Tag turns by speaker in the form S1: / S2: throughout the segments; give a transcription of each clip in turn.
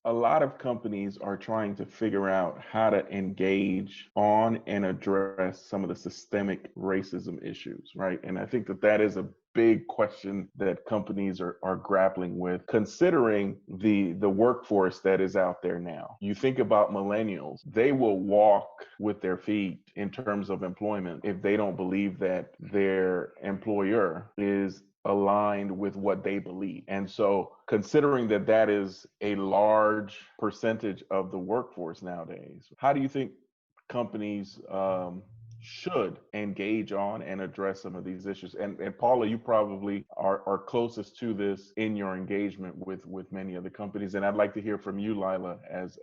S1: a lot of companies are trying to figure out how to engage on and address some of the systemic racism issues, right? And I think that that is a big question that companies are grappling with, considering the workforce that is out there now. You think about millennials, they will walk with their feet in terms of employment if they don't believe that their employer is aligned with what they believe. And so considering that that is a large percentage of the workforce nowadays, how do you think companies should engage on and address some of these issues? And Paula, you probably are closest to this in your engagement with many of the companies. And I'd like to hear from you, Lila, as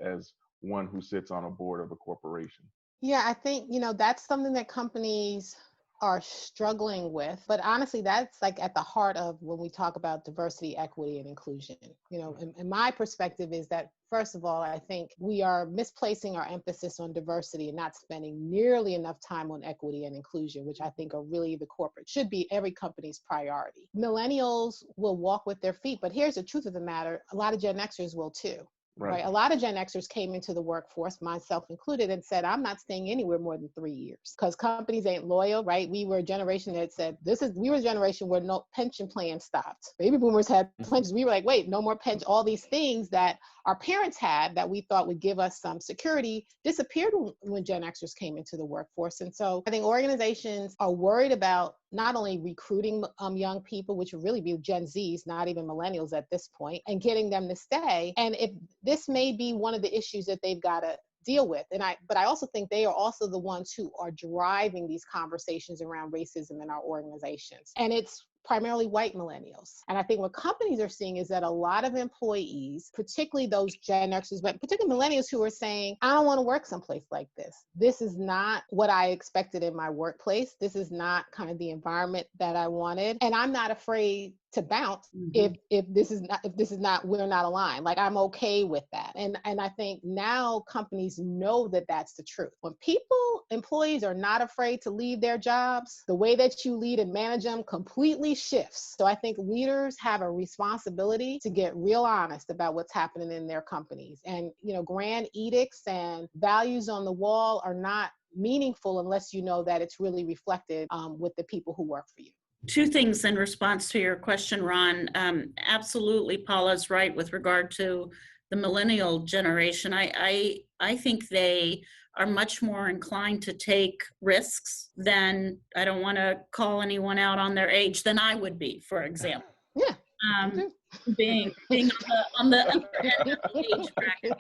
S1: one who sits on a board of a corporation.
S2: Yeah, I think, that's something that companies are struggling with. But honestly, that's like at the heart of when we talk about diversity, equity, and inclusion. And my perspective is that, first of all, I think we are misplacing our emphasis on diversity and not spending nearly enough time on equity and inclusion, which I think are really should be every company's priority. Millennials will walk with their feet, but here's the truth of the matter. A lot of Gen Xers will too. Right. A lot of Gen Xers came into the workforce, myself included, and said, I'm not staying anywhere more than 3 years because companies ain't loyal, right? We were a generation that said, we were a generation where no pension plan stopped. Baby boomers had pensions. We were like, wait, no more pension. All these things that our parents had that we thought would give us some security disappeared when Gen Xers came into the workforce. And so I think organizations are worried about not only recruiting young people, which would really be Gen Zs, not even millennials at this point, and getting them to stay. And if this may be one of the issues that they've got to deal with. But I also think they are also the ones who are driving these conversations around racism in our organizations. And it's primarily white millennials. And I think what companies are seeing is that a lot of employees, particularly those Gen Xers, but particularly millennials who are saying, I don't want to work someplace like this. This is not what I expected in my workplace. This is not kind of the environment that I wanted. And I'm not afraid to bounce if this is not we're not aligned. Like, I'm okay with that. And I think now companies know that that's the truth. When employees are not afraid to leave their jobs, the way that you lead and manage them completely shifts. So I think leaders have a responsibility to get real honest about what's happening in their companies. And, grand edicts and values on the wall are not meaningful unless you know that it's really reflected with the people who work for you.
S3: Two things in response to your question, Ron. Absolutely, Paula's right with regard to the millennial generation. I think they are much more inclined to take risks than, I don't want to call anyone out on their age, than I would be, for example.
S2: Yeah.
S3: Being on the upper end of the age bracket.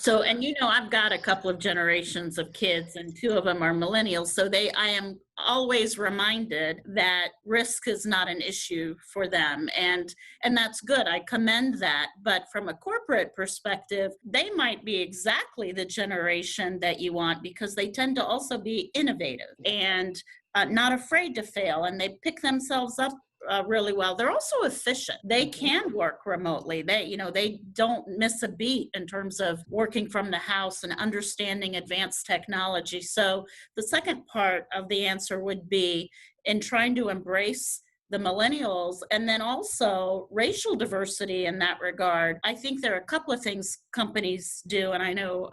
S3: So, and I've got a couple of generations of kids, and two of them are millennials. So I am always reminded that risk is not an issue for them. And that's good. I commend that. But from a corporate perspective, they might be exactly the generation that you want, because they tend to also be innovative and not afraid to fail. And they pick themselves up really well. They're also efficient. They can work remotely. They don't miss a beat in terms of working from the house and understanding advanced technology. So the second part of the answer would be in trying to embrace the millennials, and then also racial diversity in that regard. I think there are a couple of things companies do, and I know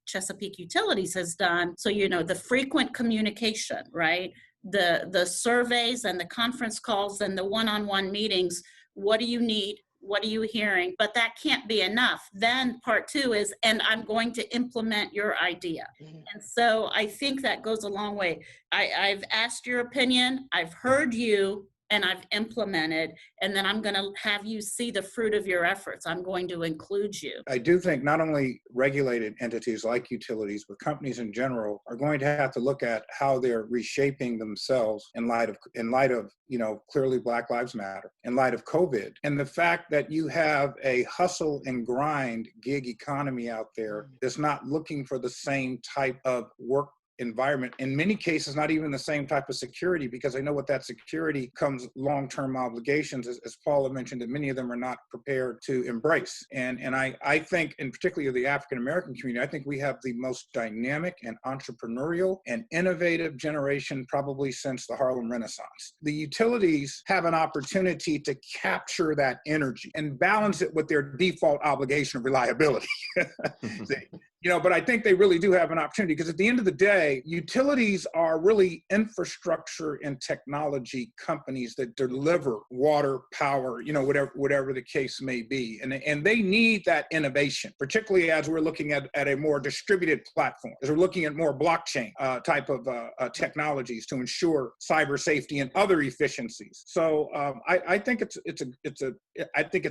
S3: Chesapeake Utilities has done. So, the frequent communication, right? The surveys and the conference calls and the one-on-one meetings. What do you need? What are you hearing? But that can't be enough. Then part two is, and I'm going to implement your idea. And so I think that goes a long way. I've asked your opinion, I've heard you, and I've implemented, and then I'm going to have you see the fruit of your efforts. I'm going to include you.
S4: I do think not only regulated entities like utilities, but companies in general are going to have to look at how they're reshaping themselves in light of clearly Black Lives Matter, in light of COVID, and the fact that you have a hustle and grind gig economy out there that's not looking for the same type of work environment. In many cases, not even the same type of security, because I know with that security comes long-term obligations, as Paula mentioned, that many of them are not prepared to embrace. And I think, in particularly the African-American community, I think we have the most dynamic and entrepreneurial and innovative generation probably since the Harlem Renaissance. The utilities have an opportunity to capture that energy and balance it with their default obligation of reliability. But I think they really do have an opportunity, because at the end of the day, utilities are really infrastructure and technology companies that deliver water, power, whatever the case may be. And they need that innovation, particularly as we're looking at a more distributed platform, as we're looking at more blockchain type of technologies to ensure cyber safety and other efficiencies. So I think it's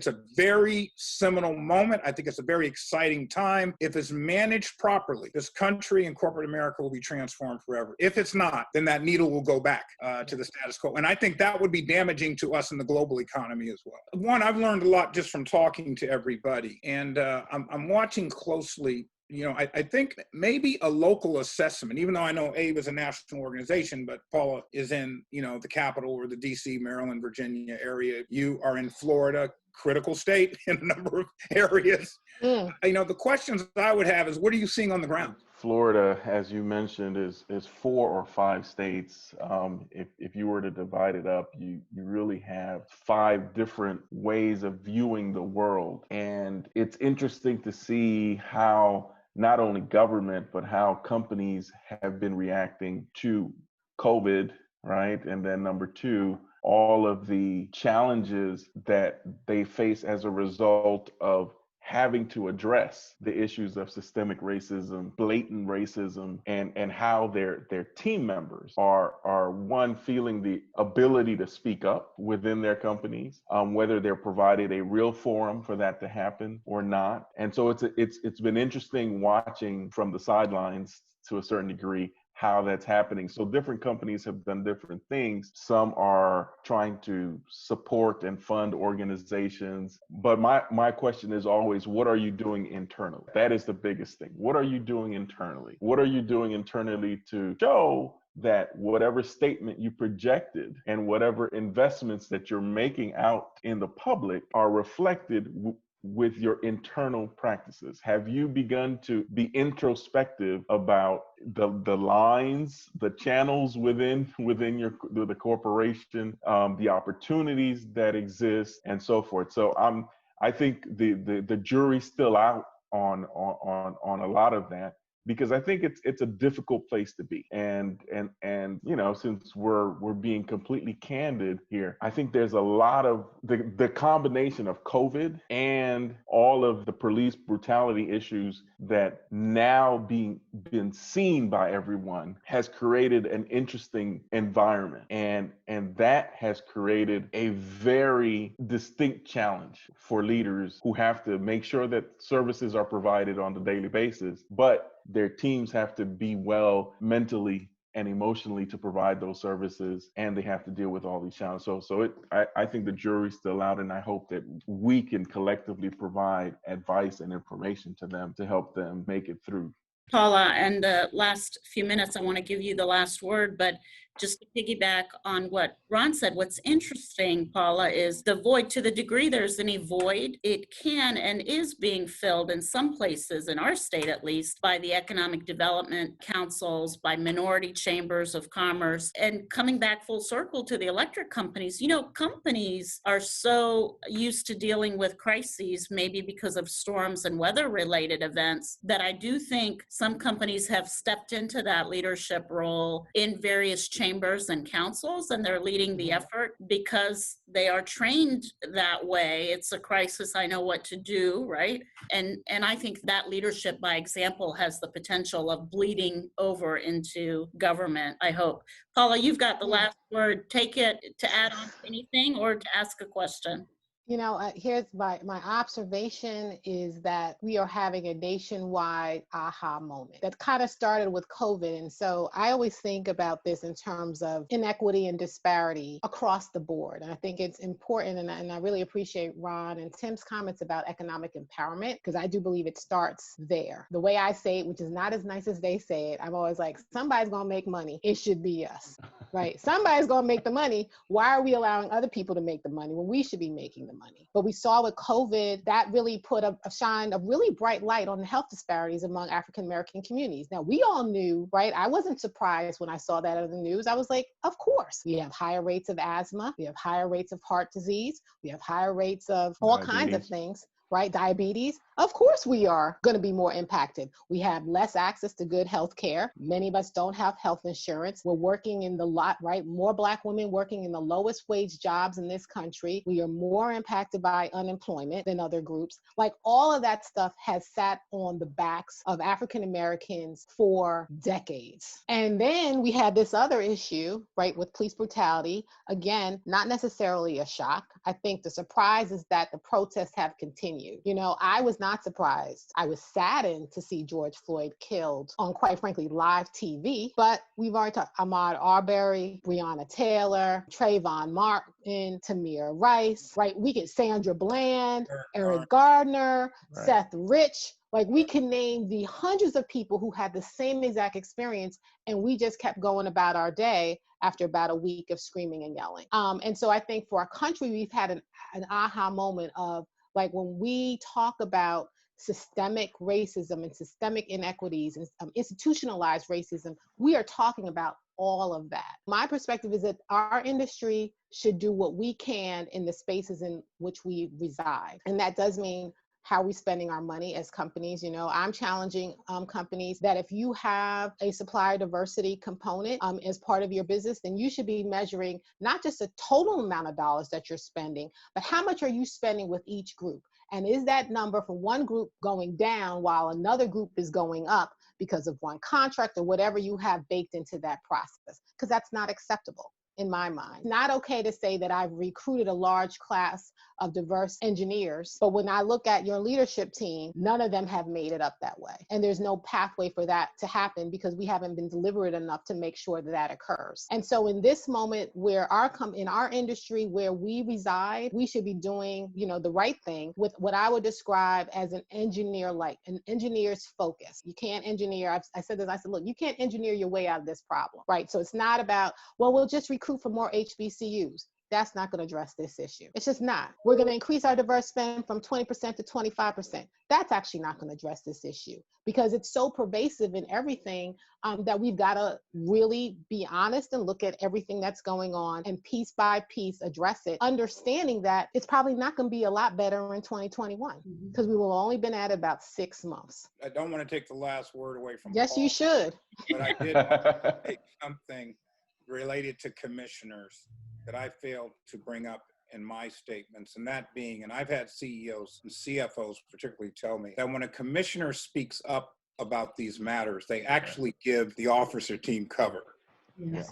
S4: a very seminal moment. I think it's a very exciting time. If it's managed properly, this country and corporate America will be transformed forever. If it's not, then that needle will go back to the status quo. And I think that would be damaging to us in the global economy as well. One, I've learned a lot just from talking to everybody. And I'm watching closely. I think maybe a local assessment, even though I know AABE is a national organization, but Paula is in, the capital or the DC, Maryland, Virginia area. You are in Florida, critical state in a number of areas. The questions I would have is, what are you seeing on the ground?
S1: Florida, as you mentioned, is 4 or 5 states. If you were to divide it up, you really have 5 different ways of viewing the world. And it's interesting to see how not only government, but how companies have been reacting to COVID, right? And then number 2, all of the challenges that they face as a result of having to address the issues of systemic racism, blatant racism, and how their team members are one, feeling the ability to speak up within their companies, whether they're provided a real forum for that to happen or not. And so it's been interesting watching from the sidelines to a certain degree how that's happening. So different companies have done different things. Some are trying to support and fund organizations. But my question is always, what are you doing internally? That is the biggest thing. What are you doing internally? What are you doing internally to show that whatever statement you projected and whatever investments that you're making out in the public are reflected with your internal practices? Have you begun to be introspective about the lines, the channels within the corporation, the opportunities that exist, and so forth? So I think the jury's still out on a lot of that, because I think it's a difficult place to be. And since we're being completely candid here, I think there's a lot of the combination of COVID and all of the police brutality issues that now been seen by everyone has created an interesting environment. And that has created a very distinct challenge for leaders who have to make sure that services are provided on a daily basis, but their teams have to be well mentally and emotionally to provide those services, and they have to deal with all these challenges. I think the jury's still out, and I hope that we can collectively provide advice and information to them to help them make it through.
S3: Paula, and the last few minutes, I want to give you the last word, but just to piggyback on what Ron said, what's interesting, Paula, is the void. To the degree there's any void, it can and is being filled in some places, in our state at least, by the economic development councils, by minority chambers of commerce. And coming back full circle to the electric companies, companies are so used to dealing with crises, maybe because of storms and weather-related events, that I do think some companies have stepped into that leadership role in various chambers and councils, and they're leading the effort because they are trained that way. It's a crisis, I know what to do, right? And I think that leadership by example has the potential of bleeding over into government, I hope. Paula, you've got the last word. Take it to add on anything or to ask a question.
S2: Here's my observation is that we are having a nationwide aha moment that kind of started with COVID. And so I always think about this in terms of inequity and disparity across the board. And I think it's important, and I really appreciate Ron and Tim's comments about economic empowerment, because I do believe it starts there. The way I say it, which is not as nice as they say it, I'm always like, somebody's going to make money. It should be us, right? Somebody's going to make the money. Why are we allowing other people to make the money when we should be making the money? But we saw with COVID, that really put a really bright light on the health disparities among African-American communities. Now, we all knew, right? I wasn't surprised when I saw that in the news. I was like, of course. We have higher rates of asthma. We have higher rates of heart disease. We have higher rates of all kinds of things. Right? Diabetes. Of course we are going to be more impacted. We have less access to good health care. Many of us don't have health insurance. We're working in the lot, right? More Black women working in the lowest wage jobs in this country. We are more impacted by unemployment than other groups. Like, all of that stuff has sat on the backs of African Americans for decades. And then we had this other issue, right, with police brutality. Again, not necessarily a shock. I think the surprise is that the protests have continued. I was not surprised. I was saddened to see George Floyd killed on, quite frankly, live TV. But we've already talked Ahmaud Arbery, Breonna Taylor, Trayvon Martin, Tamir Rice, right? We get Sandra Bland, Eric Gardner, right. Seth Rich. Like, we can name the hundreds of people who had the same exact experience, and we just kept going about our day after about a week of screaming and yelling. And so I think for our country, we've had an aha moment of, like, when we talk about systemic racism and systemic inequities and institutionalized racism, we are talking about all of that. My perspective is that our industry should do what we can in the spaces in which we reside. And that does mean how are we spending our money as companies? I'm challenging companies that if you have a supplier diversity component as part of your business, then you should be measuring not just the total amount of dollars that you're spending, but how much are you spending with each group? And is that number for one group going down while another group is going up because of one contract or whatever you have baked into that process? Because that's not acceptable. In my mind, not okay to say that I've recruited a large class of diverse engineers, but when I look at your leadership team, none of them have made it up that way. And there's no pathway for that to happen because we haven't been deliberate enough to make sure that that occurs. And so in this moment where in our industry where we reside, we should be doing, the right thing with what I would describe as an engineer's focus. You can't engineer. I said, look, you can't engineer your way out of this problem, right? So it's not about, well, we'll just recruit for more HBCUs. That's not going to address this issue. It's just not. We're going to increase our diverse spend from 20% to 25%. That's actually not going to address this issue because it's so pervasive in everything that we've got to really be honest and look at everything that's going on and piece by piece address it, understanding that it's probably not going to be a lot better in 2021 because we will only been at it about 6 months.
S4: I don't want to take the last word away from
S2: Yes,
S4: Paul,
S2: you should.
S4: But I did want to take something related to commissioners that I failed to bring up in my statements, and that being, and I've had CEOs and CFOs particularly tell me that when a commissioner speaks up about these matters, they actually give the officer team cover.
S3: Yes.
S1: Yeah,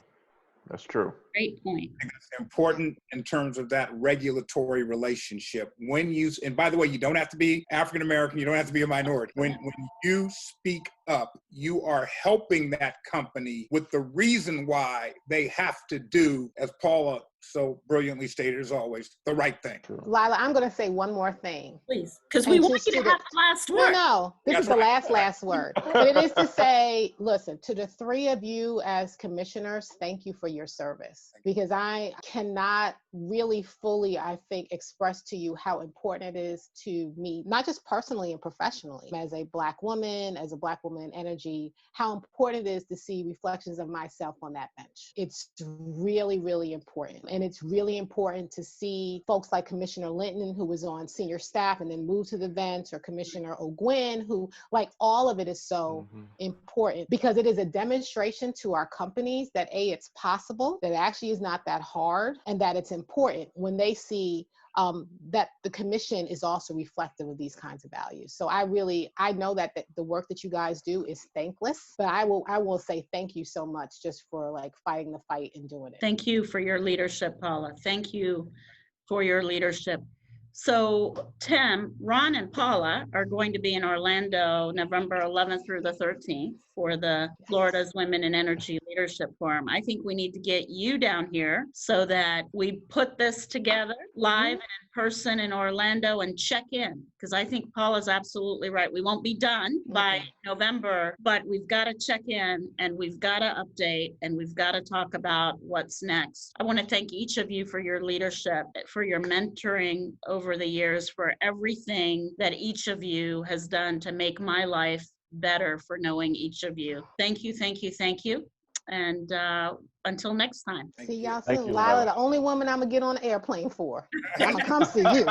S1: that's true.
S3: Great point.
S4: I think it's important in terms of that regulatory relationship. And by the way, you don't have to be African American, you don't have to be a minority. When you speak up, you are helping that company with the reason why they have to do, as Paula so brilliantly stated as always, the right thing.
S2: Lila, I'm going to say one more thing.
S3: Please, because we want you to have the last word.
S2: No, this is the last word. But it is to say, listen, to the three of you as commissioners, thank you for your service. Because I cannot really fully, I think, express to you how important it is to me, not just personally and professionally, as a Black woman energy, how important it is to see reflections of myself on that bench. It's really, really important. And it's really important to see folks like Commissioner Linton, who was on senior staff and then moved to the bench, or Commissioner O'Gwen, who, like, all of it is so important because it is a demonstration to our companies that it's possible, that it actually is not that hard, and that it's important when they see that the commission is also reflective of these kinds of values. So I know that the work that you guys do is thankless, but I will say thank you so much just for like fighting the fight and doing it.
S3: Thank you for your leadership, Paula. Thank you for your leadership. So Tim, Ron, and Paula are going to be in Orlando November 11th through the 13th for the Florida's Women in Energy Leadership Forum. I think we need to get you down here so that we put this together live and in person in Orlando and check in, because I think Paula's absolutely right. We won't be done by November, but we've got to check in and we've got to update and we've got to talk about what's next. I want to thank each of you for your leadership, for your mentoring over the years, for everything that each of you has done to make my life better, for knowing each of you. Thank you, thank you, thank you. And until next time.
S2: See y'all
S1: Thank
S2: soon.
S1: you,
S2: Lila,
S1: Lila.
S2: the only woman I'm gonna get on an airplane for. I'm gonna come see you.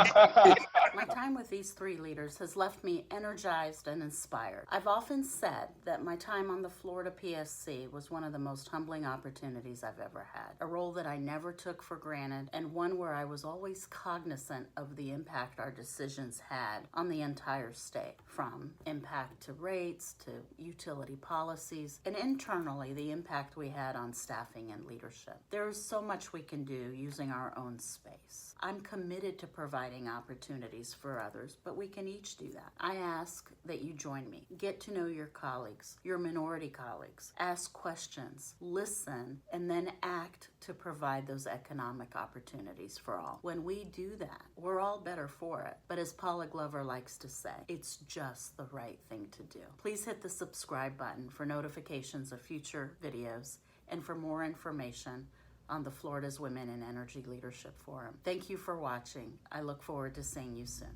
S5: My time with these three leaders has left me energized and inspired. I've often said that my time on the Florida PSC was one of the most humbling opportunities I've ever had. A role that I never took for granted, and one where I was always cognizant of the impact our decisions had on the entire state, from impact to rates to utility policies, and internally the impact we had on staffing and leadership. There is so much we can do using our own space. I'm committed to providing opportunities for others, but we can each do that. I ask that you join me. Get to know your colleagues, your minority colleagues. Ask questions, listen, and then act to provide those economic opportunities for all. When we do that, we're all better for it. But as Paula Glover likes to say, it's just the right thing to do. Please hit the subscribe button for notifications of future videos and for more information on the Florida's Women in Energy Leadership Forum. Thank you for watching. I look forward to seeing you soon.